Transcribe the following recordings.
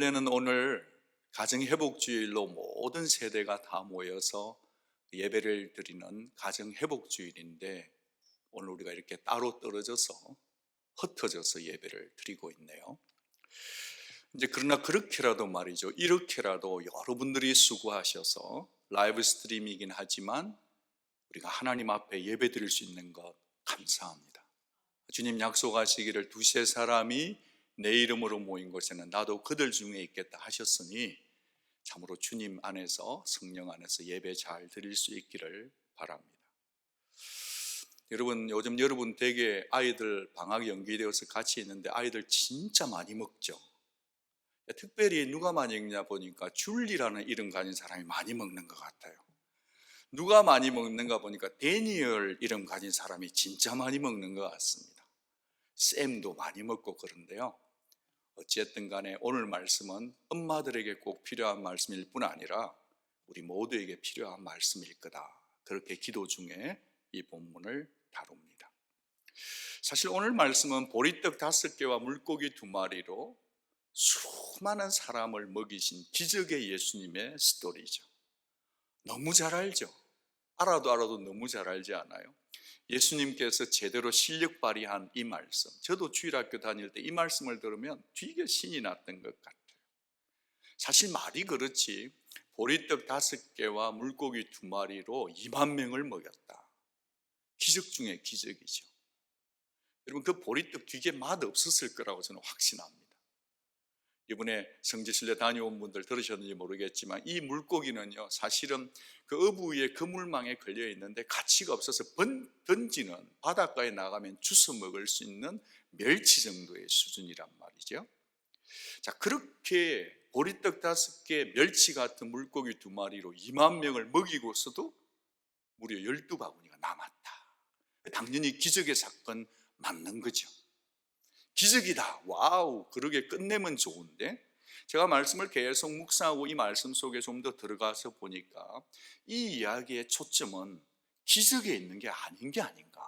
원래는 오늘 가정회복주일로 모든 세대가 다 모여서 예배를 드리는 가정회복주일인데, 오늘 우리가 이렇게 따로 떨어져서 흩어져서 예배를 드리고 있네요. 그러나 그렇게라도 말이죠, 이렇게라도 여러분들이 수고하셔서 라이브 스트림이긴 하지만 우리가 하나님 앞에 예배 드릴 수 있는 것 감사합니다. 주님 약속하시기를 두세 사람이 내 이름으로 모인 곳에는 나도 그들 중에 있겠다 하셨으니, 참으로 주님 안에서, 성령 안에서 예배 잘 드릴 수 있기를 바랍니다. 여러분, 요즘 여러분 댁에 아이들 방학이 연기되어서 같이 있는데 아이들 진짜 많이 먹죠. 특별히 누가 많이 먹냐 보니까 줄리라는 이름 가진 사람이 많이 먹는 것 같아요. 누가 많이 먹는가 보니까 데니얼 이름 가진 사람이 진짜 많이 먹는 것 같습니다. 샘도 많이 먹고 그런데요, 어쨌든 간에 오늘 말씀은 엄마들에게 꼭 필요한 말씀일 뿐 아니라 우리 모두에게 필요한 말씀일 거다, 그렇게 기도 중에 이 본문을 다룹니다. 사실 오늘 말씀은 보리떡 5개와 물고기 2마리로 수많은 사람을 먹이신 기적의 예수님의 스토리죠. 너무 잘 알죠? 알아도 너무 잘 알지 않아요? 예수님께서 제대로 실력 발휘한 이 말씀, 저도 주일학교 다닐 때 이 말씀을 들으면 되게 신이 났던 것 같아요. 사실 말이 그렇지, 보리떡 5개와 물고기 2마리로 2만 명을 먹였다. 기적 중에 기적이죠. 여러분, 그 보리떡 되게 맛 없었을 거라고 저는 확신합니다. 이번에 성지순례 다녀온 분들 들으셨는지 모르겠지만 이 물고기는요, 사실은 그 어부 위에 그물망에 걸려 있는데 가치가 없어서 던지는, 바닷가에 나가면 주워 먹을 수 있는 멸치 정도의 수준이란 말이죠. 자, 그렇게 보리떡 5개, 멸치 같은 물고기 2마리로 2만 명을 먹이고서도 무려 12바구니가 남았다. 당연히 기적의 사건 맞는 거죠. 기적이다, 와우, 그러게 끝내면 좋은데, 제가 말씀을 계속 묵상하고 이 말씀 속에 좀 더 들어가서 보니까 이 이야기의 초점은 기적에 있는 게 아닌 게 아닌가,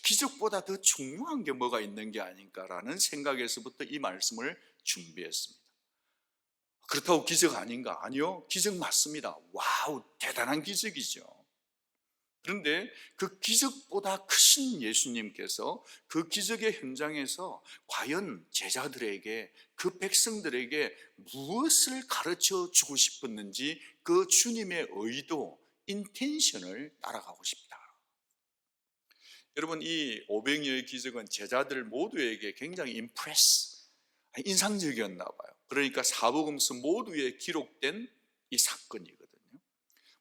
기적보다 더 중요한 게 뭐가 있는 게 아닌가라는 생각에서부터 이 말씀을 준비했습니다. 그렇다고 기적 아닌가? 아니요, 기적 맞습니다. 와우, 대단한 기적이죠. 그런데 그 기적보다 크신 예수님께서 그 기적의 현장에서 과연 제자들에게, 그 백성들에게 무엇을 가르쳐 주고 싶었는지, 그 주님의 의도, 인텐션을 따라가고 싶다. 여러분, 이 500여의 기적은 제자들 모두에게 굉장히 인상적이었나 봐요. 그러니까 사복음서 모두에 기록된 이 사건이거든요.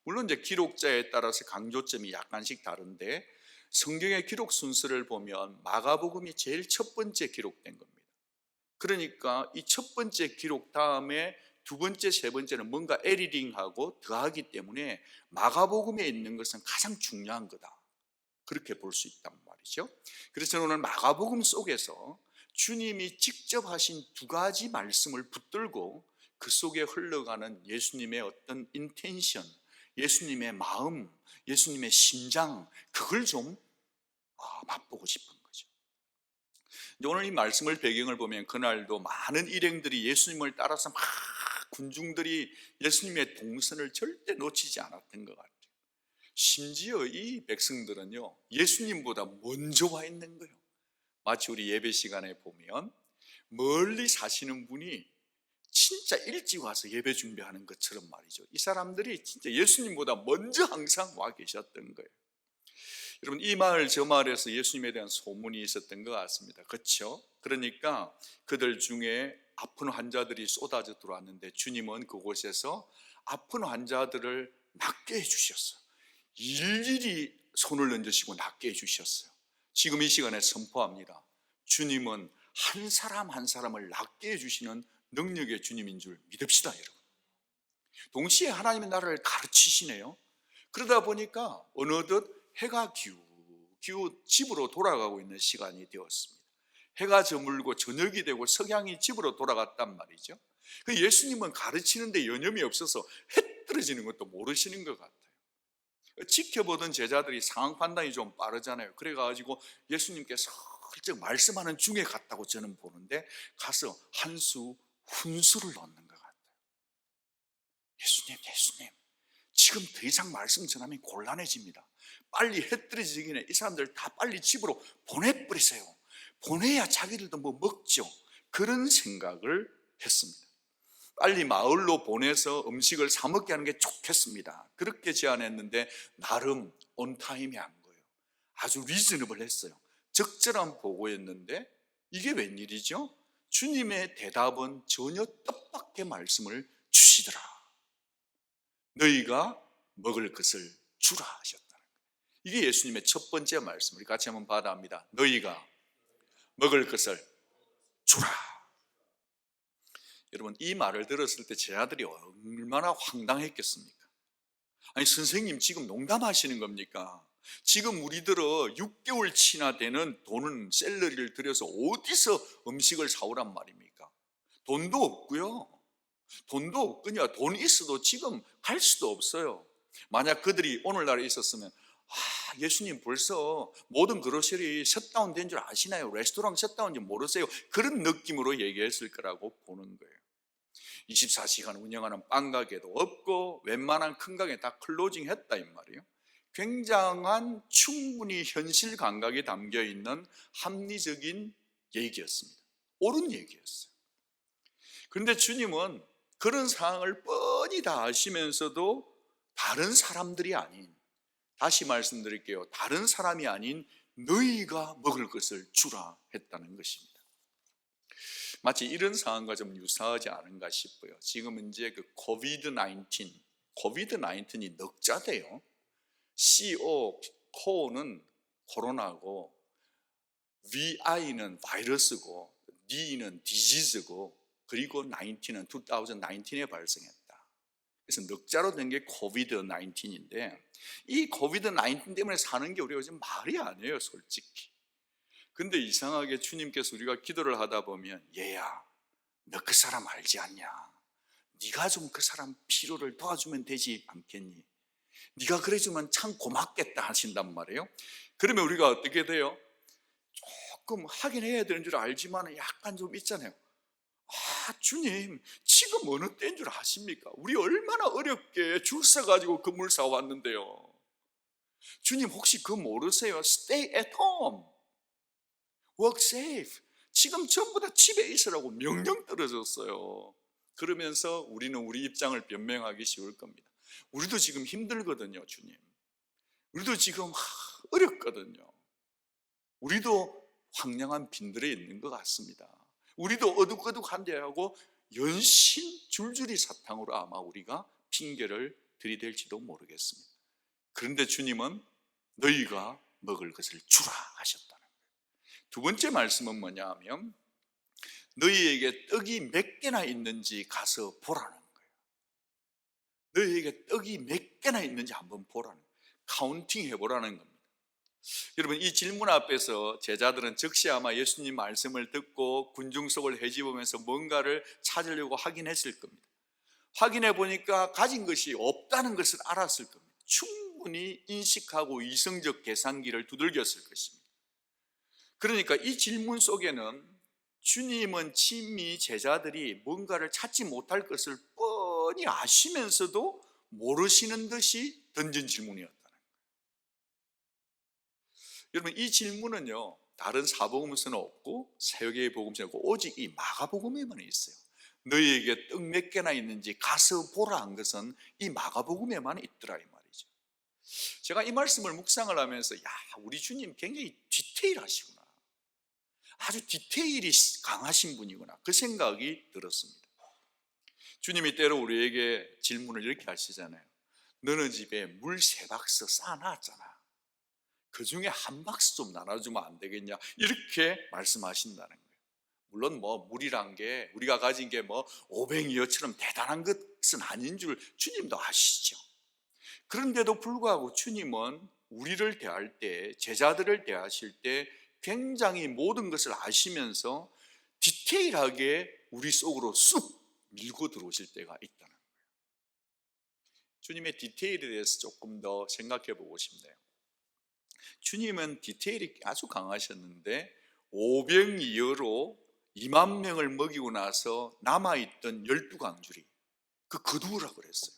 물론 이제 기록자에 따라서 강조점이 약간씩 다른데, 성경의 기록 순서를 보면 마가복음이 제일 첫 번째 기록된 겁니다. 그러니까 이 첫 번째 기록 다음에 두 번째, 세 번째는 뭔가 에디팅하고 더하기 때문에 마가복음에 있는 것은 가장 중요한 거다, 그렇게 볼 수 있단 말이죠. 그래서 오늘 마가복음 속에서 주님이 직접 하신 2가지 말씀을 붙들고 그 속에 흘러가는 예수님의 어떤 인텐션, 예수님의 마음, 예수님의 심장, 그걸 좀 맛보고 싶은 거죠. 오늘 이 말씀을 배경을 보면 그날도 많은 일행들이 예수님을 따라서 막 군중들이 예수님의 동선을 절대 놓치지 않았던 것 같아요. 심지어 이 백성들은요, 예수님보다 먼저 와 있는 거예요. 마치 우리 예배 시간에 보면 멀리 사시는 분이 진짜 일찍 와서 예배 준비하는 것처럼 말이죠. 이 사람들이 진짜 예수님보다 먼저 항상 와 계셨던 거예요. 여러분, 이 마을 저 마을에서 예수님에 대한 소문이 있었던 것 같습니다. 그렇죠? 그러니까 그들 중에 아픈 환자들이 쏟아져 들어왔는데 주님은 그곳에서 아픈 환자들을 낫게 해주셨어요. 일일이 손을 얹으시고 낫게 해주셨어요. 지금 이 시간에 선포합니다. 주님은 한 사람 한 사람을 낫게 해주시는 능력의 주님인 줄 믿읍시다, 여러분. 동시에 하나님의 나라를 가르치시네요. 그러다 보니까 어느덧 해가 기우 집으로 돌아가고 있는 시간이 되었습니다. 해가 저물고 저녁이 되고 석양이 집으로 돌아갔단 말이죠. 그 예수님은 가르치는데 여념이 없어서 해 떨어지는 것도 모르시는 것 같아요. 지켜보던 제자들이 상황 판단이 좀 빠르잖아요. 그래가지고 예수님께 슬쩍 말씀하는 중에 갔다고 저는 보는데, 가서 한 수 훈수를 놓는 것 같아요. 예수님, 지금 더 이상 말씀 전하면 곤란해집니다. 빨리 해 떨어지기 전에 이 사람들 다 빨리 집으로 보내버리세요. 보내야 자기들도 뭐 먹죠. 그런 생각을 했습니다. 빨리 마을로 보내서 음식을 사 먹게 하는 게 좋겠습니다. 그렇게 제안했는데 나름 온타임이 한 거예요. 아주 리즈너블 했어요. 적절한 보고였는데 이게 웬일이죠? 주님의 대답은 전혀 뜻밖의 말씀을 주시더라. 너희가 먹을 것을 주라 하셨다는 거예요. 이게 예수님의 첫 번째 말씀. 우리 같이 한번 받아합니다. 너희가 먹을 것을 주라. 여러분, 이 말을 들었을 때 제 아들이 얼마나 황당했겠습니까? 아니, 선생님 지금 농담하시는 겁니까? 지금 우리들은 6개월치나 되는 돈은 샐러리를 들여서 어디서 음식을 사오란 말입니까? 돈도 없고요. 돈도 없거냐. 돈 있어도 지금 갈 수도 없어요. 만약 그들이 오늘날에 있었으면 예수님 벌써 모든 그로셔리 셧다운 된 줄 아시나요? 레스토랑 셧다운인지 모르세요? 그런 느낌으로 얘기했을 거라고 보는 거예요. 24시간 운영하는 빵가게도 없고 웬만한 큰 가게 다 클로징 했다 이 말이에요. 굉장한 충분히 현실 감각이 담겨있는 합리적인 얘기였습니다. 옳은 얘기였어요. 그런데 주님은 그런 상황을 뻔히 다 아시면서도 다른 사람들이 아닌, 다시 말씀드릴게요, 다른 사람이 아닌 너희가 먹을 것을 주라 했다는 것입니다. 마치 이런 상황과 좀 유사하지 않은가 싶어요. 지금 이제 그 코비드-19이 넉자돼요. CO, 코는 코로나고, VI는 바이러스고, D는 디지즈고, 그리고 19은 2019에 발생했다. 그래서 넉자로 된 게 코비드-19인데 이 코비드-19 때문에 사는 게 우리가 요즘 말이 아니에요, 솔직히. 근데 이상하게 주님께서 우리가 기도를 하다 보면 얘야, 너 그 사람 알지 않냐? 네가 좀 그 사람 필요를 도와주면 되지 않겠니? 네가 그래주면 참 고맙겠다 하신단 말이에요. 그러면 우리가 어떻게 돼요? 조금 하긴 해야 되는 줄 알지만 약간 좀 있잖아요. 주님 지금 어느 때인 줄 아십니까? 우리 얼마나 어렵게 줄 서가지고 건물 사왔는데요. 주님 혹시 그거 모르세요? Stay at home, work safe. 지금 전부 다 집에 있으라고 명령 떨어졌어요. 그러면서 우리는 우리 입장을 변명하기 쉬울 겁니다. 우리도 지금 힘들거든요, 주님. 우리도 지금 어렵거든요. 우리도 황량한 빈들에 있는 것 같습니다. 우리도 어둑어둑한데 하고 연신 줄줄이 사탕으로 아마 우리가 핑계를 들이댈지도 모르겠습니다. 그런데 주님은 너희가 먹을 것을 주라 하셨다는 거예요. 두 번째 말씀은 뭐냐 하면 너희에게 떡이 몇 개나 있는지 가서 보라는 거예요. 너희에게 떡이 몇 개나 있는지 한번 보라는 거예요. 카운팅 해보라는 겁니다. 여러분, 이 질문 앞에서 제자들은 즉시 아마 예수님 말씀을 듣고 군중 속을 헤집으면서 뭔가를 찾으려고 확인했을 겁니다. 확인해 보니까 가진 것이 없다는 것을 알았을 겁니다. 충분히 인식하고 이성적 계산기를 두들겼을 것입니다. 그러니까 이 질문 속에는 주님은 친히 제자들이 뭔가를 찾지 못할 것을 뻔히 아시면서도 모르시는 듯이 던진 질문이었다는 거예요. 여러분, 이 질문은요 다른 사복음서는 없고 세계의 복음서는 없고 오직 이 마가복음에만 있어요. 너희에게 떡 몇 개나 있는지 가서 보라 한 것은 이 마가복음에만 있더라 이 말이죠. 제가 이 말씀을 묵상을 하면서 우리 주님 굉장히 디테일하시구나, 아주 디테일이 강하신 분이구나, 그 생각이 들었습니다. 주님이 때로 우리에게 질문을 이렇게 하시잖아요. 너는 집에 물 3박스 쌓아놨잖아. 그 중에 한 박스 좀 나눠주면 안 되겠냐, 이렇게 말씀하신다는 거예요. 물론 물이란 게 우리가 가진 게 오병이어처럼 대단한 것은 아닌 줄 주님도 아시죠. 그런데도 불구하고 주님은 우리를 대할 때, 제자들을 대하실 때 굉장히 모든 것을 아시면서 디테일하게 우리 속으로 쑥 밀고 들어오실 때가 있다는 거예요. 주님의 디테일에 대해서 조금 더 생각해 보고 싶네요. 주님은 디테일이 아주 강하셨는데 오병이어로 2만 명을 먹이고 나서 남아있던 12강줄이 거두으라 그랬어요.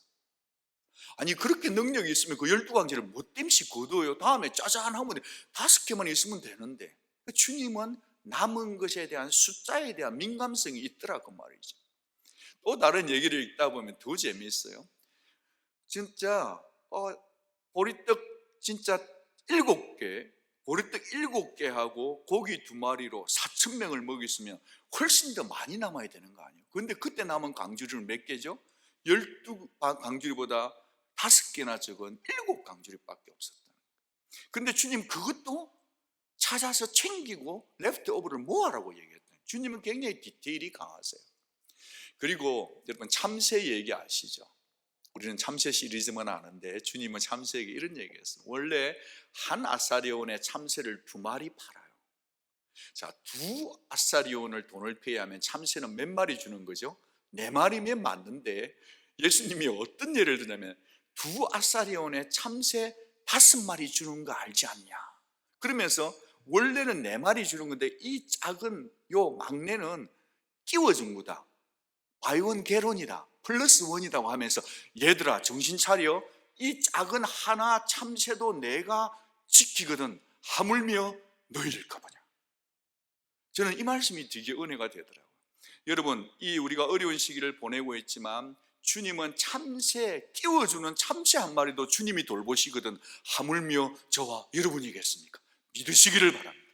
아니 그렇게 능력이 있으면 그 12강줄을 뭐 땜씩 거두어요? 다음에 짜잔 하면 5개만 있으면 되는데 주님은 남은 것에 대한 숫자에 대한 민감성이 있더라고 말이죠. 또 다른 얘기를 읽다 보면 더 재미있어요. 진짜 보리떡 진짜 7개, 보리떡 7개 하고 고기 2마리로 4,000명을 먹였으면 훨씬 더 많이 남아야 되는 거 아니에요? 그런데 그때 남은 강주리는 몇 개죠? 12강주리보다 5개나 적은 7강주리밖에 없었다는 거예요. 그런데 주님 그것도 찾아서 챙기고 레프트 오버를 모아라고 얘기했어요. 주님은 굉장히 디테일이 강하세요. 그리고 여러분 참새 얘기 아시죠? 우리는 참새 시리즈만 아는데 주님은 참새에게 이런 얘기했어요. 원래 한 아사리온에 참새를 2마리 팔아요. 자, 2아사리온을 돈을 페이하면 참새는 몇 마리 주는 거죠? 4마리면 맞는데 예수님이 어떤 예를 드냐면 2아사리온에 참새 5마리 주는 거 알지 않냐? 그러면서 원래는 4마리 주는 건데 이 작은 요 막내는 끼워준 거다. 바이원 게론이다. 플러스 원이라고 하면서 얘들아 정신 차려. 이 작은 하나 참새도 내가 지키거든. 하물며 너희일까 보냐. 저는 이 말씀이 되게 은혜가 되더라고요. 여러분 우리가 어려운 시기를 보내고 있지만 주님은 참새 끼워주는 참새 한 마리도 주님이 돌보시거든. 하물며 저와 여러분이겠습니까? 믿으시기를 바랍니다.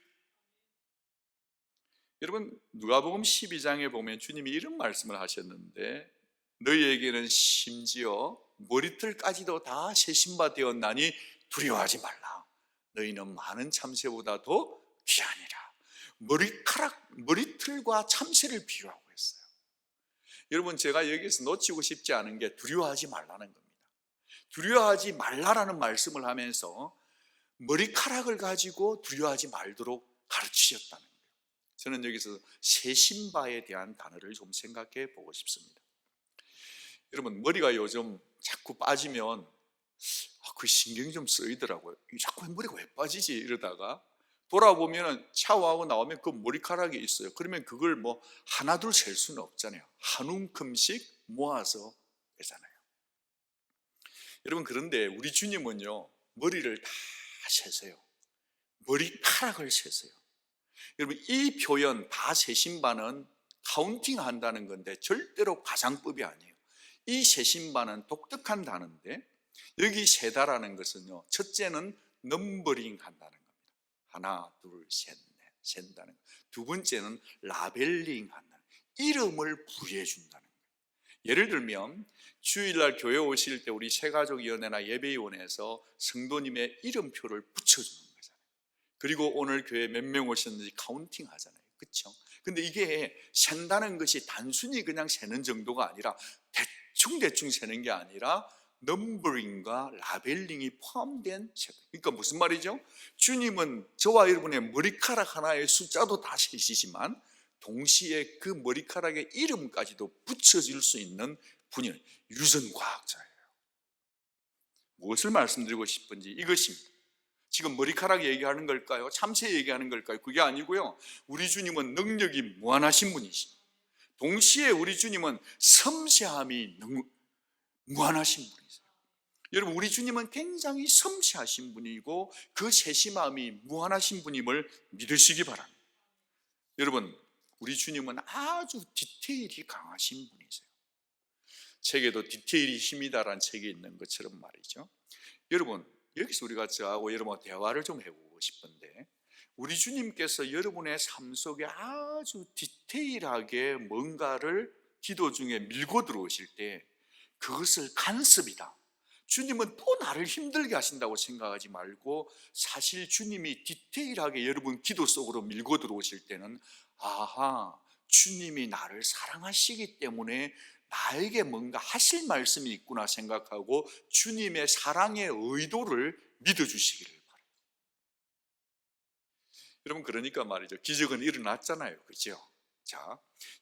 여러분 누가복음 12장에 보면 주님이 이런 말씀을 하셨는데 너희에게는 심지어 머리털까지도 다 세신바 되었나니 두려워하지 말라. 너희는 많은 참새보다 더 귀하니라. 머리털과 참새를 비유하고 있어요. 여러분 제가 여기서 놓치고 싶지 않은 게 두려워하지 말라는 겁니다. 두려워하지 말라라는 말씀을 하면서 머리카락을 가지고 두려워하지 말도록 가르치셨다는 거예요. 저는 여기서 세신바에 대한 단어를 좀 생각해 보고 싶습니다. 여러분 머리가 요즘 자꾸 빠지면 그 신경이 좀 쓰이더라고요. 자꾸 머리가 왜 빠지지 이러다가 돌아보면 샤워하고 나오면 그 머리카락이 있어요. 그러면 그걸 뭐 하나 둘 셀 수는 없잖아요. 한 움큼씩 모아서 빼잖아요. 여러분 그런데 우리 주님은요 머리를 다 세세요. 머리카락을 세세요. 여러분 이 표현 다 세신바는 카운팅 한다는 건데 절대로 가상법이 아니에요. 이 세신바는 독특한 단어인데 여기 세다라는 것은요 첫째는 넘버링 한다는 겁니다. 하나 둘 셋 넷 센다는 것. 두 번째는 라벨링 한다는 이름을 부여해 준다는 거예요. 예를 들면 주일날 교회 오실 때 우리 새가족위원회나 예배위원회에서 성도님의 이름표를 붙여주는 거잖아요. 그리고 오늘 교회 몇 명 오셨는지 카운팅 하잖아요. 그렇죠? 근데 이게 센다는 것이 단순히 그냥 세는 정도가 아니라 대충 세는 게 아니라 넘버링과 라벨링이 포함된 세. 그러니까 무슨 말이죠? 주님은 저와 여러분의 머리카락 하나의 숫자도 다 세시지만 동시에 그 머리카락의 이름까지도 붙여질 수 있는 분이 유전과학자예요. 무엇을 말씀드리고 싶은지 이것입니다. 지금 머리카락 얘기하는 걸까요? 참새 얘기하는 걸까요? 그게 아니고요. 우리 주님은 능력이 무한하신 분이십니다. 동시에 우리 주님은 섬세함이 무한하신 분이세요. 여러분 우리 주님은 굉장히 섬세하신 분이고 그 세심함이 무한하신 분임을 믿으시기 바랍니다. 여러분 우리 주님은 아주 디테일이 강하신 분이세요. 책에도 디테일이 힘이다라는 책이 있는 것처럼 말이죠. 여러분 여기서 우리가 저하고 여러분과 대화를 좀 해보고 싶은데 우리 주님께서 여러분의 삶 속에 아주 디테일하게 뭔가를 기도 중에 밀고 들어오실 때 그것을 간섭이다. 주님은 또 나를 힘들게 하신다고 생각하지 말고 사실 주님이 디테일하게 여러분 기도 속으로 밀고 들어오실 때는 아하 주님이 나를 사랑하시기 때문에 나에게 뭔가 하실 말씀이 있구나 생각하고 주님의 사랑의 의도를 믿어주시기를 바라요. 여러분 그러니까 말이죠. 기적은 일어났잖아요. 그렇죠? 자,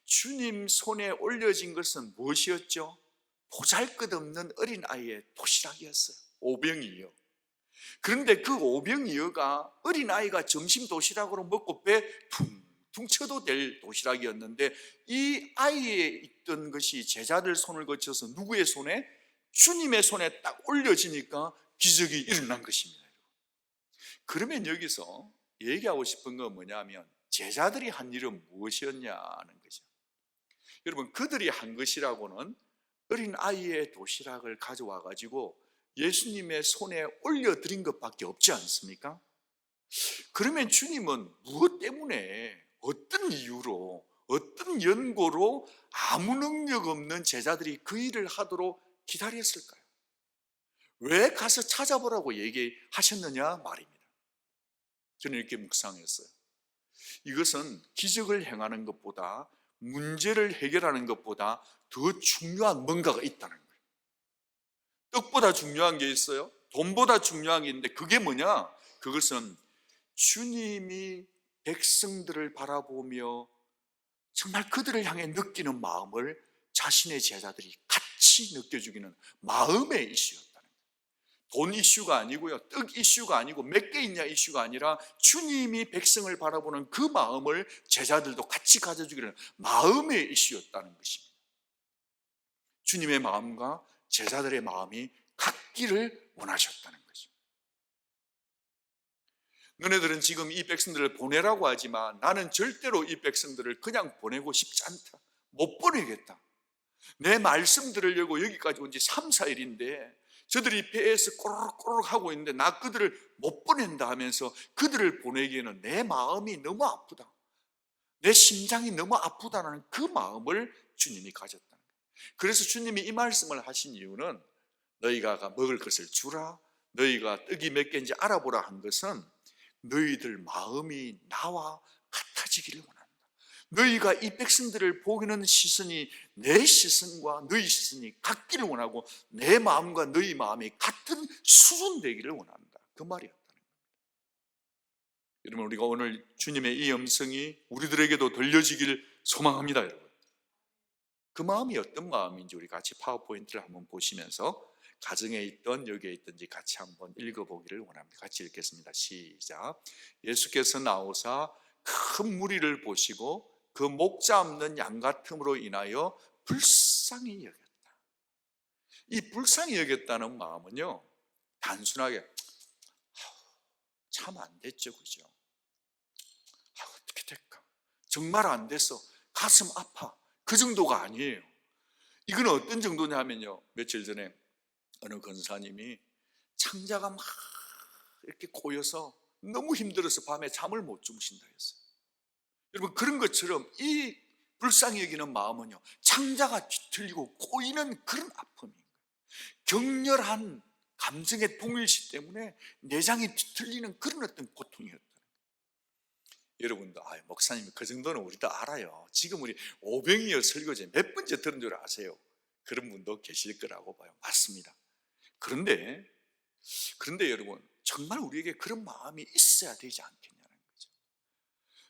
주님 손에 올려진 것은 무엇이었죠? 보잘것없는 어린아이의 도시락이었어요. 오병이어. 그런데 그 오병이어가 어린아이가 점심 도시락으로 먹고 배 퉁쳐도 될 도시락이었는데 이 아이에 있던 것이 제자들 손을 거쳐서 누구의 손에? 주님의 손에 딱 올려지니까 기적이 일어난 것입니다. 그러면 여기서 얘기하고 싶은 건 뭐냐면 제자들이 한 일은 무엇이었냐는 거죠. 여러분, 그들이 한 것이라고는 어린 아이의 도시락을 가져와 가지고 예수님의 손에 올려드린 것밖에 없지 않습니까? 그러면 주님은 무엇 때문에, 어떤 이유로, 어떤 연고로 아무 능력 없는 제자들이 그 일을 하도록 기다렸을까요? 왜 가서 찾아보라고 얘기하셨느냐 말입니다. 저는 이렇게 묵상했어요. 이것은 기적을 행하는 것보다, 문제를 해결하는 것보다 더 중요한 뭔가가 있다는 거예요. 떡보다 중요한 게 있어요. 돈보다 중요한 게 있는데 그게 뭐냐? 그것은 주님이 백성들을 바라보며 정말 그들을 향해 느끼는 마음을 자신의 제자들이 같이 느껴주기는 마음의 이슈였다는 거예요. 돈 이슈가 아니고요, 떡 이슈가 아니고 몇 개 있냐 이슈가 아니라 주님이 백성을 바라보는 그 마음을 제자들도 같이 가져주기는 마음의 이슈였다는 것입니다. 주님의 마음과 제자들의 마음이 같기를 원하셨다는 거죠. 너네들은 지금 이 백성들을 보내라고 하지만 나는 절대로 이 백성들을 그냥 보내고 싶지 않다. 못 보내겠다. 내 말씀 들으려고 여기까지 온 지 3, 4일인데 저들이 배에서 꼬르륵 하고 있는데 나 그들을 못 보낸다 하면서 그들을 보내기에는 내 마음이 너무 아프다. 내 심장이 너무 아프다는 그 마음을 주님이 가졌다는 거예요. 그래서 주님이 이 말씀을 하신 이유는 너희가 먹을 것을 주라, 너희가 떡이 몇 개인지 알아보라 한 것은 너희들 마음이 나와 같아지기를 원한다. 너희가 이 백성들을 보기는 시선이 내 시선과 너희 시선이 같기를 원하고 내 마음과 너희 마음이 같은 수준 되기를 원한다. 그 말이었다는 겁니다. 여러분, 우리가 오늘 주님의 이 음성이 우리들에게도 들려지기를 소망합니다. 여러분, 그 마음이 어떤 마음인지 우리 같이 파워포인트를 한번 보시면서 가정에 있던 여기에 있든지 같이 한번 읽어보기를 원합니다. 같이 읽겠습니다. 시작. 예수께서 나오사 큰 무리를 보시고 그 목자 없는 양 같음으로 인하여 불쌍히 여겼다. 이 불쌍히 여겼다는 마음은요, 단순하게 참 안 됐죠, 그죠? 어떻게 될까? 정말 안 됐어, 가슴 아파, 그 정도가 아니에요. 이건 어떤 정도냐면요, 며칠 전에 어느 권사님이 창자가 막 이렇게 고여서 너무 힘들어서 밤에 잠을 못 주무신다 했어요. 여러분, 그런 것처럼 이 불쌍히 여기는 마음은요, 창자가 뒤틀리고 고이는 그런 아픔이에요. 격렬한 감정의 동일시 때문에 내장이 뒤틀리는 그런 어떤 고통이었다는 거예요. 여러분도 목사님 그 정도는 우리도 알아요. 지금 우리 오병이어 설교제 몇 번째 들은 줄 아세요? 그런 분도 계실 거라고 봐요. 맞습니다. 그런데 여러분, 정말 우리에게 그런 마음이 있어야 되지 않겠냐는 거죠.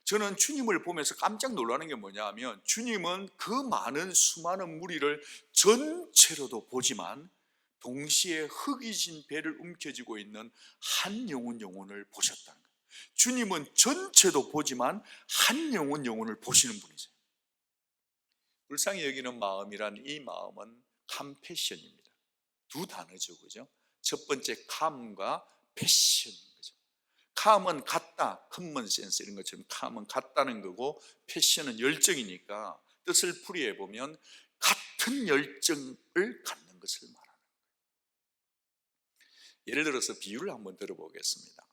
저는 주님을 보면서 깜짝 놀라는 게 뭐냐면 주님은 그 많은 수많은 무리를 전체로도 보지만 동시에 흙이 진 배를 움켜쥐고 있는 한 영혼을 보셨다는 거예요. 주님은 전체도 보지만 한 영혼을 보시는 분이세요. 불쌍히 여기는 마음이란 이 마음은 컴패션입니다. 두 단어죠, 그죠? 첫 번째 캄과 패션인 거죠. 캄은 같다, 커먼 센스 이런 것처럼 캄은 같다는 거고 패션은 열정이니까 뜻을 풀이해 보면 같은 열정을 갖는 것을 말하는 거예요. 예를 들어서 비유를 한번 들어보겠습니다.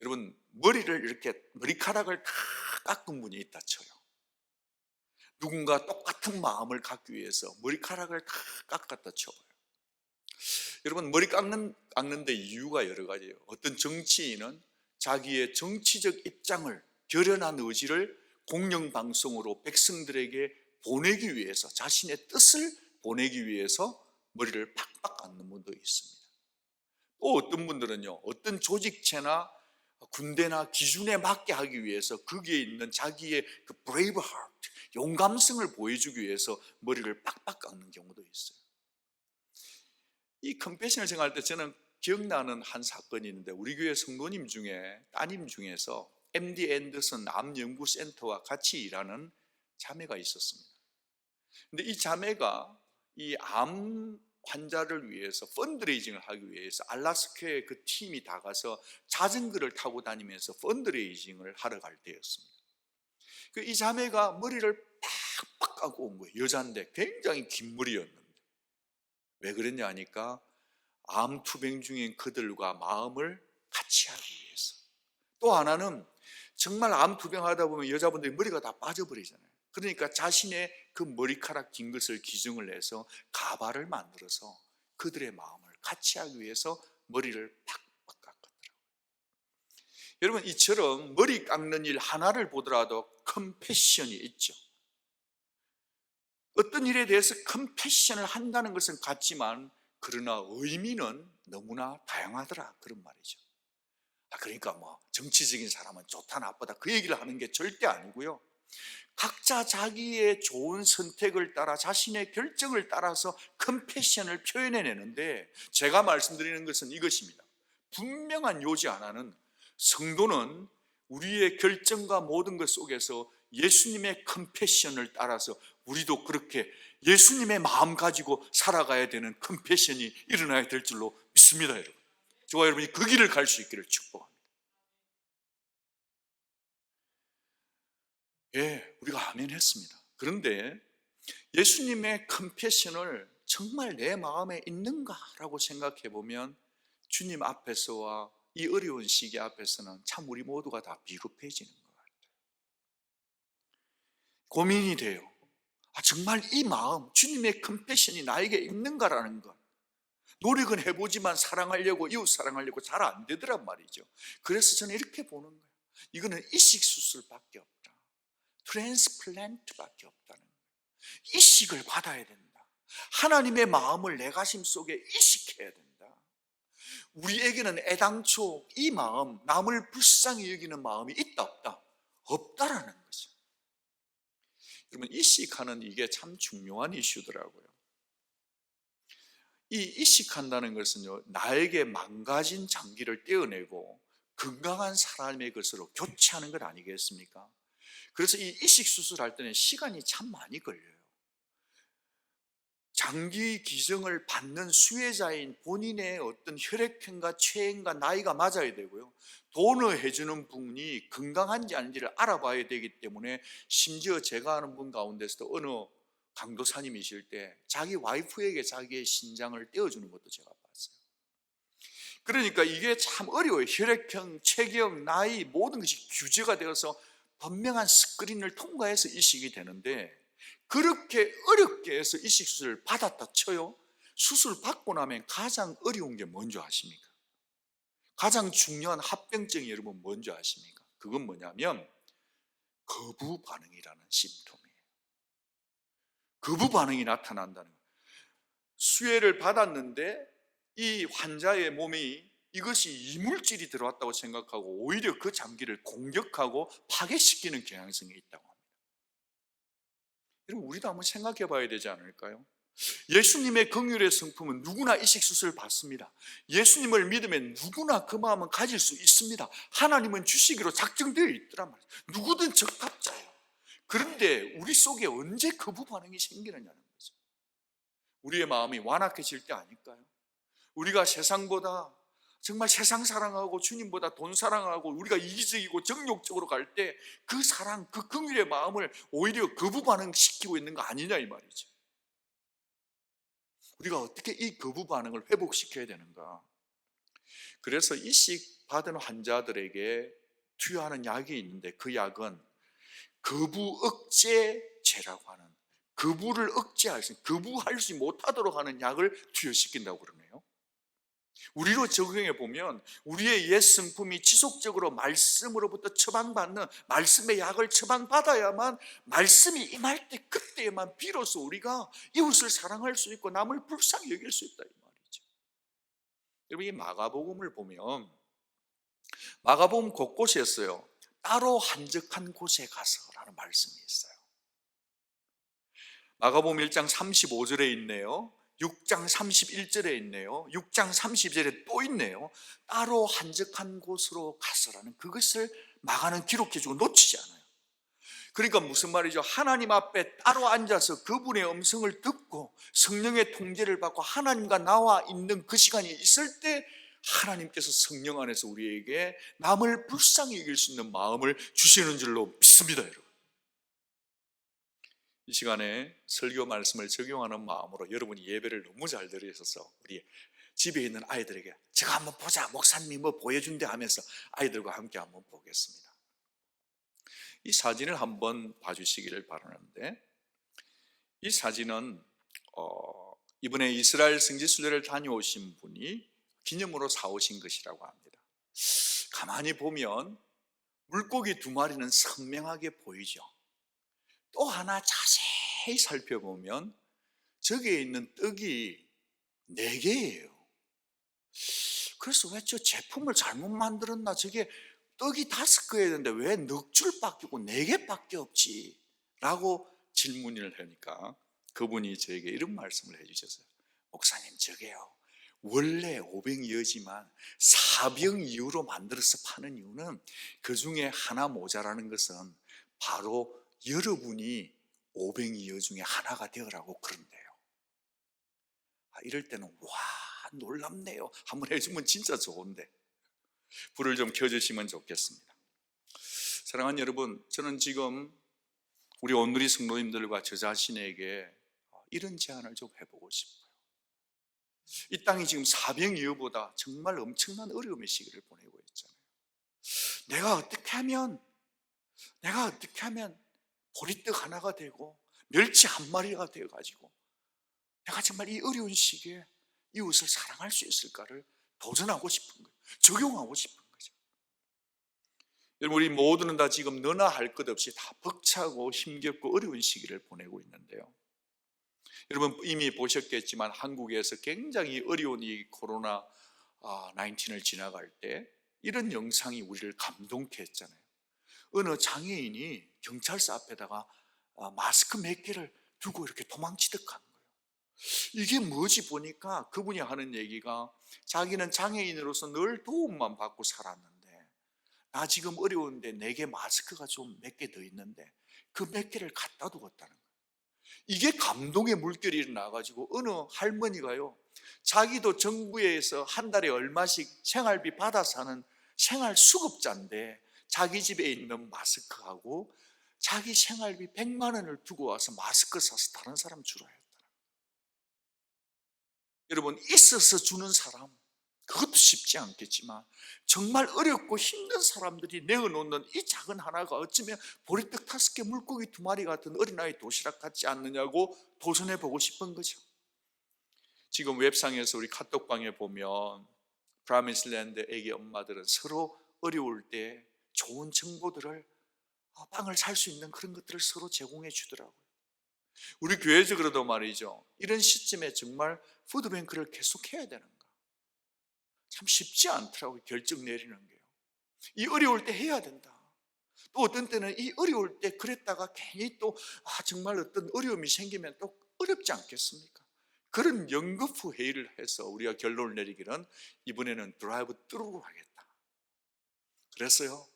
여러분, 머리를 이렇게 머리카락을 다 깎은 분이 있다 쳐요. 누군가 똑같은 마음을 갖기 위해서 머리카락을 다 깎았다 쳐봐요. 여러분, 머리 깎는데 이유가 여러 가지예요. 어떤 정치인은 자기의 정치적 입장을, 결연한 의지를 공영방송으로 백성들에게 보내기 위해서, 자신의 뜻을 보내기 위해서 머리를 팍팍 깎는 분도 있습니다. 또 어떤 분들은요, 어떤 조직체나 군대나 기준에 맞게 하기 위해서 거기에 있는 자기의 그 브레이브 하트, 용감성을 보여주기 위해서 머리를 팍팍 깎는 경우도 있어요. 이 컴패션을 생각할 때 저는 기억나는 한 사건이 있는데, 우리 교회 성도님 중에 따님 중에서 MD 앤더슨 암연구센터와 같이 일하는 자매가 있었습니다. 근데 이 자매가 이 암 환자를 위해서 펀드레이징을 하기 위해서 알래스카에 그 팀이 다 가서 자전거를 타고 다니면서 펀드레이징을 하러 갈 때였습니다. 이 자매가 머리를 팍팍 까고 온 거예요. 여자인데 굉장히 긴 머리였는데. 왜 그랬냐 하니까 암 투병 중인 그들과 마음을 같이 하기 위해서. 또 하나는 정말 암 투병하다 보면 여자분들이 머리가 다 빠져버리잖아요. 그러니까 자신의 그 머리카락 긴 것을 기증을 해서 가발을 만들어서 그들의 마음을 같이 하기 위해서 머리를 팍팍 깎았더라고요. 여러분, 이처럼 머리 깎는 일 하나를 보더라도 컴패션이 있죠. 어떤 일에 대해서 컴패션을 한다는 것은 같지만 그러나 의미는 너무나 다양하더라, 그런 말이죠. 그러니까 뭐 정치적인 사람은 좋다 나쁘다 그 얘기를 하는 게 절대 아니고요, 각자 자기의 좋은 선택을 따라 자신의 결정을 따라서 컴패션을 표현해내는데, 제가 말씀드리는 것은 이것입니다. 분명한 요지 하나는, 성도는 우리의 결정과 모든 것 속에서 예수님의 컴패션을 따라서 우리도 그렇게 예수님의 마음 가지고 살아가야 되는 컴패션이 일어나야 될 줄로 믿습니다. 여러분, 저와 여러분이 그 길을 갈 수 있기를 축복합니다. 예, 우리가 아멘 했습니다. 그런데 예수님의 컴패션을 정말 내 마음에 있는가라고 생각해 보면 주님 앞에서와 이 어려운 시기 앞에서는 참 우리 모두가 다 비겁해지는 것 같아요. 고민이 돼요. 정말 이 마음, 주님의 컴패션이 나에게 있는가라는 것. 노력은 해보지만 사랑하려고, 이웃 사랑하려고 잘 안 되더란 말이죠. 그래서 저는 이렇게 보는 거예요. 이거는 이식 수술밖에 없다. 트랜스플란트밖에 없다는 거예요. 이식을 받아야 된다. 하나님의 마음을 내 가심 속에 이식해야 된다. 우리에게는 애당초 이 마음, 남을 불쌍히 여기는 마음이 있다 없다? 없다라는 거죠. 여러분, 이식하는 이게 참 중요한 이슈더라고요. 이 이식한다는 것은요, 나에게 망가진 장기를 떼어내고 건강한 사람의 것으로 교체하는 것 아니겠습니까? 그래서 이 이식 수술할 때는 시간이 참 많이 걸려요. 장기 기증을 받는 수혜자인 본인의 어떤 혈액형과 체형과 나이가 맞아야 되고요, 도너해 주는 분이 건강한지 아닌지를 알아봐야 되기 때문에, 심지어 제가 아는 분 가운데서도 어느 강도사님이실 때 자기 와이프에게 자기의 신장을 떼어주는 것도 제가 봤어요. 그러니까 이게 참 어려워요. 혈액형, 체격, 나이 모든 것이 규제가 되어서 분명한 스크린을 통과해서 이식이 되는데, 그렇게 어렵게 해서 이식 수술을 받았다 쳐요. 수술 받고 나면 가장 어려운 게 뭔지 아십니까? 가장 중요한 합병증이 여러분 뭔지 아십니까? 그건 뭐냐면 거부 반응이라는 심통이에요. 거부 반응이 나타난다는 거예요. 수혜를 받았는데 이 환자의 몸이 이것이 이물질이 들어왔다고 생각하고 오히려 그 장기를 공격하고 파괴시키는 경향성이 있다고 합니다. 여러분, 우리도 한번 생각해 봐야 되지 않을까요? 예수님의 긍휼의 성품은 누구나 이식수술을 받습니다. 예수님을 믿으면 누구나 그 마음은 가질 수 있습니다. 하나님은 주시기로 작정되어 있더란 말이에요. 누구든 적합자예요. 그런데 우리 속에 언제 거부 반응이 생기느냐는 거죠. 우리의 마음이 완악해질 때 아닐까요? 우리가 세상보다, 정말 세상 사랑하고 주님보다 돈 사랑하고 우리가 이기적이고 정욕적으로 갈 때 그 사랑, 그 긍휼의 마음을 오히려 거부 반응시키고 있는 거 아니냐 이 말이죠. 우리가 어떻게 이 거부 반응을 회복시켜야 되는가? 그래서 이식 받은 환자들에게 투여하는 약이 있는데, 그 약은 거부 억제제라고 하는, 거부를 억제할 수, 거부하지 못하도록 하는 약을 투여시킨다고 그러네요. 우리로 적용해 보면 우리의 옛 성품이 지속적으로 말씀으로부터 처방받는, 말씀의 약을 처방받아야만 말씀이 임할 때 그때에만 비로소 우리가 이웃을 사랑할 수 있고 남을 불쌍히 여길 수 있다 이 말이죠. 여러분, 이 마가복음을 보면 마가복음 곳곳이었어요. 따로 한적한 곳에 가서라는 말씀이 있어요. 마가복음 1장 35절에 있네요. 6장 31절에 있네요. 6장 32절에 또 있네요. 따로 한적한 곳으로 가서라는, 그것을 마가는 기록해주고 놓치지 않아요. 그러니까 무슨 말이죠? 하나님 앞에 따로 앉아서 그분의 음성을 듣고 성령의 통제를 받고 하나님과 나와 있는 그 시간이 있을 때 하나님께서 성령 안에서 우리에게 남을 불쌍히 여길 수 있는 마음을 주시는 줄로 믿습니다, 여러분. 이 시간에 설교 말씀을 적용하는 마음으로 여러분이 예배를 너무 잘 드리셔서 우리 집에 있는 아이들에게 제가 한번 보자, 목사님이 뭐 보여준대 하면서 아이들과 함께 한번 보겠습니다. 이 사진을 한번 봐주시기를 바라는데, 이 사진은 이번에 이스라엘 성지순례를 다녀오신 분이 기념으로 사오신 것이라고 합니다. 가만히 보면 물고기 2마리는 선명하게 보이죠. 또 하나 자세히 살펴보면 저기에 있는 떡이 4개예요. 그래서 왜 저 제품을 잘못 만들었나, 저게 떡이 5개여야 되는데 왜 넉 줄밖에 없고 4개밖에 없지? 라고 질문을 하니까 그분이 저에게 이런 말씀을 해주셨어요. 목사님, 저게요, 원래 500이어지만 4병 이후로 만들어서 파는 이유는 그 중에 하나 모자라는 것은 바로 여러분이 500이어 중에 하나가 되어라고 그런대요. 이럴 때는 와, 놀랍네요 한번 해주면 진짜 좋은데 불을 좀 켜주시면 좋겠습니다. 사랑하는 여러분, 저는 지금 우리 온누리 성도님들과 저 자신에게 이런 제안을 좀 해보고 싶어요. 이 땅이 지금 4병 이후보다 정말 엄청난 어려움의 시기를 보내고 있잖아요. 내가 어떻게 하면 보리떡 하나가 되고 멸치 1마리가 되어가지고 내가 정말 이 어려운 시기에 이웃을 사랑할 수 있을까를 도전하고 싶은 거예요. 적용하고 싶은 거죠. 여러분, 우리 모두는 다 지금 너나 할 것 없이 다 벅차고 힘겹고 어려운 시기를 보내고 있는데요. 여러분 이미 보셨겠지만 한국에서 굉장히 어려운 이 코로나 19을 지나갈 때 이런 영상이 우리를 감동케 했잖아요. 어느 장애인이 경찰서 앞에다가 마스크 몇 개를 두고 이렇게 도망치듯 간 거예요. 이게 뭐지 보니까 그분이 하는 얘기가, 자기는 장애인으로서 늘 도움만 받고 살았는데 나 지금 어려운데 내게 마스크가 좀 몇 개 더 있는데 그 몇 개를 갖다 두었다는 거예요. 이게 감동의 물결이 일어나가지고 어느 할머니가요, 자기도 정부에서 한 달에 얼마씩 생활비 받아 사는 생활수급자인데 자기 집에 있는 마스크하고 자기 생활비 100만 원을 두고 와서 마스크 사서 다른 사람 주라 했더라. 여러분, 있어서 주는 사람, 그것도 쉽지 않겠지만 정말 어렵고 힘든 사람들이 내어놓는 이 작은 하나가 어쩌면 보리떡 5개, 물고기 2마리 같은 어린아이 도시락 같지 않느냐고 도전해보고 싶은 거죠. 지금 웹상에서 우리 카톡방에 보면 프라미슬랜드 애기 엄마들은 서로 어려울 때 좋은 정보들을, 빵을 살 수 있는 그런 것들을 서로 제공해 주더라고요. 우리 교회적으로도 말이죠, 이런 시점에 정말 푸드뱅크를 계속해야 되는가, 참 쉽지 않더라고요. 결정 내리는 게요. 이 어려울 때 해야 된다. 또 어떤 때는 이 어려울 때 그랬다가 괜히 또 정말 어떤 어려움이 생기면 또 어렵지 않겠습니까? 그런 연거푸 회의를 해서 우리가 결론을 내리기는 이번에는 드라이브 뚜루로 하겠다. 그랬어요.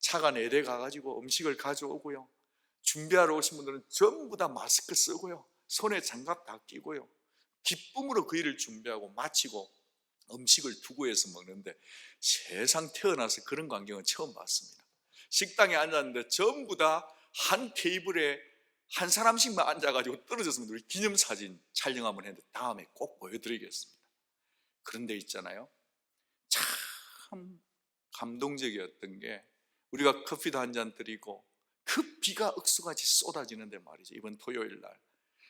차가 4대 가가지고 음식을 가져오고요, 준비하러 오신 분들은 전부 다 마스크 쓰고요, 손에 장갑 다 끼고요, 기쁨으로 그 일을 준비하고 마치고 음식을 두고 해서 먹는데, 세상 태어나서 그런 광경은 처음 봤습니다. 식당에 앉았는데 전부 다 한 테이블에 한 사람씩만 앉아가지고 떨어졌으면 우리 기념사진 촬영 한번 했는데 다음에 꼭 보여드리겠습니다. 그런데 있잖아요, 참 감동적이었던 게, 우리가 커피도 한 잔 드리고 그 비가 억수같이 쏟아지는데 말이죠, 이번 토요일 날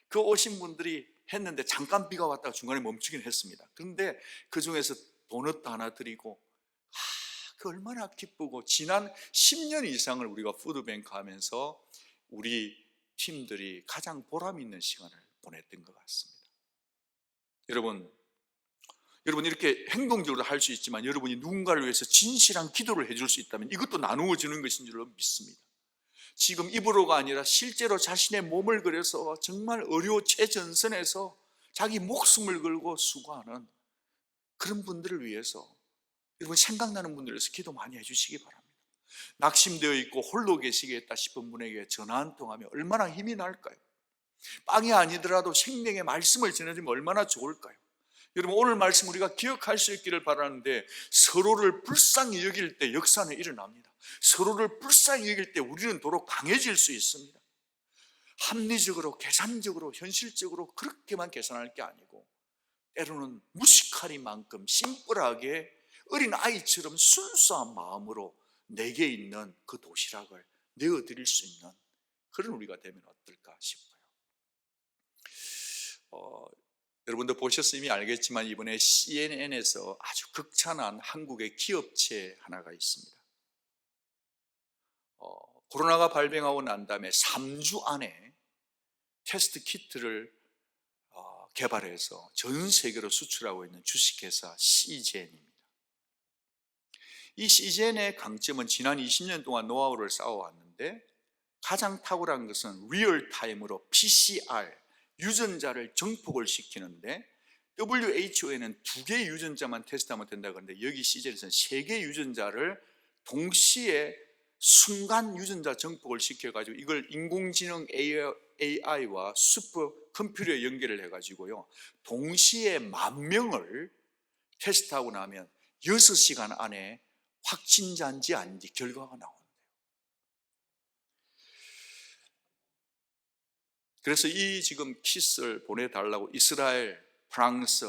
그 오신 분들이 했는데 잠깐 비가 왔다가 중간에 멈추긴 했습니다. 그런데 그 중에서 도넛 하나 드리고, 그 얼마나 기쁘고, 지난 10년 이상을 우리가 푸드뱅크 하면서 우리 팀들이 가장 보람 있는 시간을 보냈던 것 같습니다. 여러분 이렇게 행동적으로 할 수 있지만 여러분이 누군가를 위해서 진실한 기도를 해줄 수 있다면 이것도 나누어 주는 것인 줄로 믿습니다. 지금 입으로가 아니라 실제로 자신의 몸을 걸어서 정말 의료 최전선에서 자기 목숨을 걸고 수고하는 그런 분들을 위해서, 여러분 생각나는 분들을 위해서 기도 많이 해주시기 바랍니다. 낙심되어 있고 홀로 계시겠다 싶은 분에게 전화 한 통하면 얼마나 힘이 날까요? 빵이 아니더라도 생명의 말씀을 전해주면 얼마나 좋을까요? 여러분, 오늘 말씀 우리가 기억할 수 있기를 바라는데, 서로를 불쌍히 여길 때 역사는 일어납니다. 서로를 불쌍히 여길 때 우리는 도로 강해질 수 있습니다. 합리적으로, 계산적으로, 현실적으로 그렇게만 계산할 게 아니고, 때로는 무식하리만큼 심플하게 어린 아이처럼 순수한 마음으로 내게 있는 그 도시락을 내어드릴 수 있는 그런 우리가 되면 어떨까 싶어요. 여러분도 보셔서 이미 알겠지만 이번에 CNN에서 아주 극찬한 한국의 기업체 하나가 있습니다. 코로나가 발병하고 난 다음에 3주 안에 테스트 키트를 개발해서 전 세계로 수출하고 있는 주식회사 CGN입니다. 이 CGN의 강점은 지난 20년 동안 노하우를 쌓아왔는데, 가장 탁월한 것은 리얼타임으로 PCR, 유전자를 정폭을 시키는데, WHO에는 2개의 유전자만 테스트하면 된다 그러는데, 여기 CGN에서는 3개의 유전자를 동시에 순간 유전자 정폭을 시켜가지고 이걸 인공지능 AI와 슈퍼컴퓨터에 연결을 해가지고요, 동시에 10,000명을 테스트하고 나면 6시간 안에 확진자인지 아닌지 결과가 나온대요. 그래서 이 지금 킷을 보내달라고 이스라엘, 프랑스,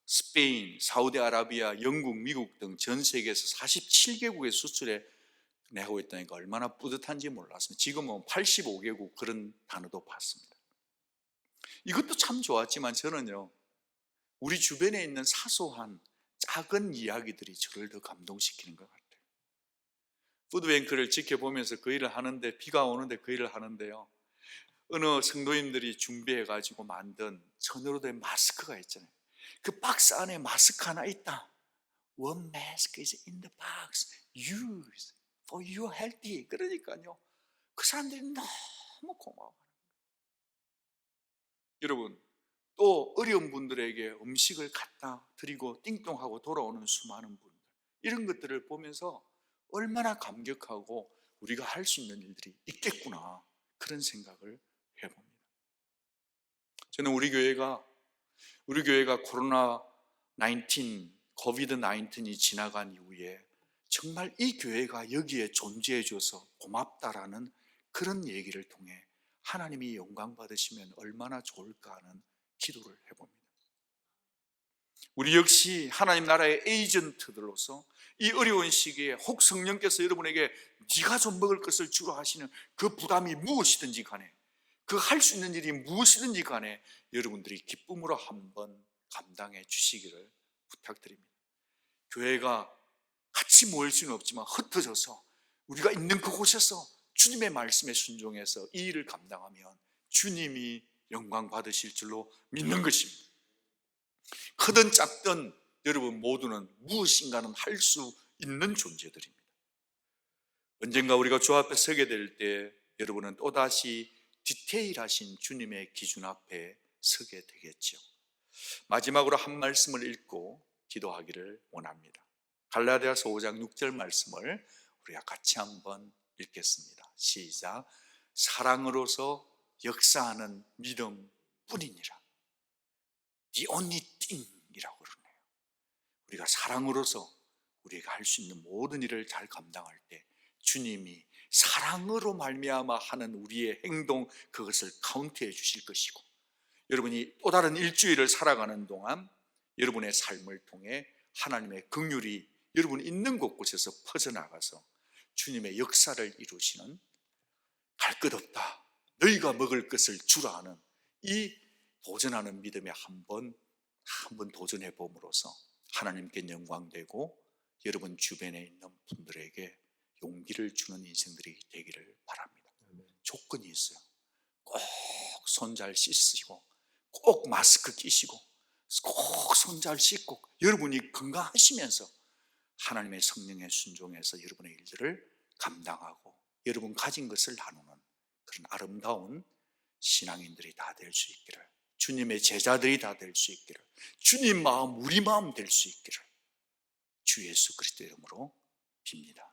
스페인, 사우디아라비아, 영국, 미국 등 전 세계에서 47개국에 수출해 내고 있다니까 얼마나 뿌듯한지 몰랐습니다. 지금은 85개국 그런 단어도 봤습니다. 이것도 참 좋았지만 저는요, 우리 주변에 있는 사소한 작은 이야기들이 저를 더 감동시키는 것 같아요. 푸드뱅크를 지켜보면서 그 일을 하는데, 비가 오는데 그 일을 하는데요, 어느 성도님들이 준비해가지고 만든 천으로 된 마스크가 있잖아요. 그 박스 안에 마스크 하나 있다. One mask is in the box. Use for your healthy. 그러니까요, 그 사람들이 너무 고마워요. 여러분, 또 어려운 분들에게 음식을 갖다 드리고 띵동하고 돌아오는 수많은 분들, 이런 것들을 보면서 얼마나 감격하고 우리가 할 수 있는 일들이 있겠구나, 그런 생각을 해봅니다. 저는 우리 교회가 코비드-19이 지나간 이후에 정말 이 교회가 여기에 존재해 줘서 고맙다라는 그런 얘기를 통해 하나님이 영광 받으시면 얼마나 좋을까 하는 기도를 해봅니다. 우리 역시 하나님 나라의 에이전트들로서 이 어려운 시기에 혹 성령께서 여러분에게 네가 좀 먹을 것을 주라 하시는 그 부담이 무엇이든지 간에, 그 할 수 있는 일이 무엇이든지 간에 여러분들이 기쁨으로 한번 감당해 주시기를 부탁드립니다. 교회가 같이 모일 수는 없지만 흩어져서 우리가 있는 그곳에서 주님의 말씀에 순종해서 이 일을 감당하면 주님이 영광 받으실 줄로 믿는 것입니다. 크든 작든 여러분 모두는 무엇인가는 할 수 있는 존재들입니다. 언젠가 우리가 주 앞에 서게 될 때 여러분은 또다시 디테일하신 주님의 기준 앞에 서게 되겠죠. 마지막으로 한 말씀을 읽고 기도하기를 원합니다. 갈라디아서 5장 6절 말씀을 우리가 같이 한번 읽겠습니다. 시작. 사랑으로서 역사하는 믿음 뿐이니라. The only thing이라고 그러네요. 우리가 사랑으로서 우리가 할 수 있는 모든 일을 잘 감당할 때 주님이 사랑으로 말미암아 하는 우리의 행동, 그것을 카운트해 주실 것이고, 여러분이 또 다른 일주일을 살아가는 동안 여러분의 삶을 통해 하나님의 긍휼이 여러분 있는 곳곳에서 퍼져나가서 주님의 역사를 이루시는, 갈 것 없다, 너희가 먹을 것을 주라 하는 이 도전하는 믿음에 한번 도전해 봄으로써 하나님께 영광되고 여러분 주변에 있는 분들에게 용기를 주는 인생들이 되기를 바랍니다. 조건이 있어요. 꼭 손 잘 씻으시고, 꼭 마스크 끼시고, 꼭 손 잘 씻고, 여러분이 건강하시면서 하나님의 성령에 순종해서 여러분의 일들을 감당하고 여러분 가진 것을 나누는 그런 아름다운 신앙인들이 다 될 수 있기를, 주님의 제자들이 다 될 수 있기를, 주님 마음 우리 마음 될 수 있기를 주 예수 그리스도 이름으로 빕니다.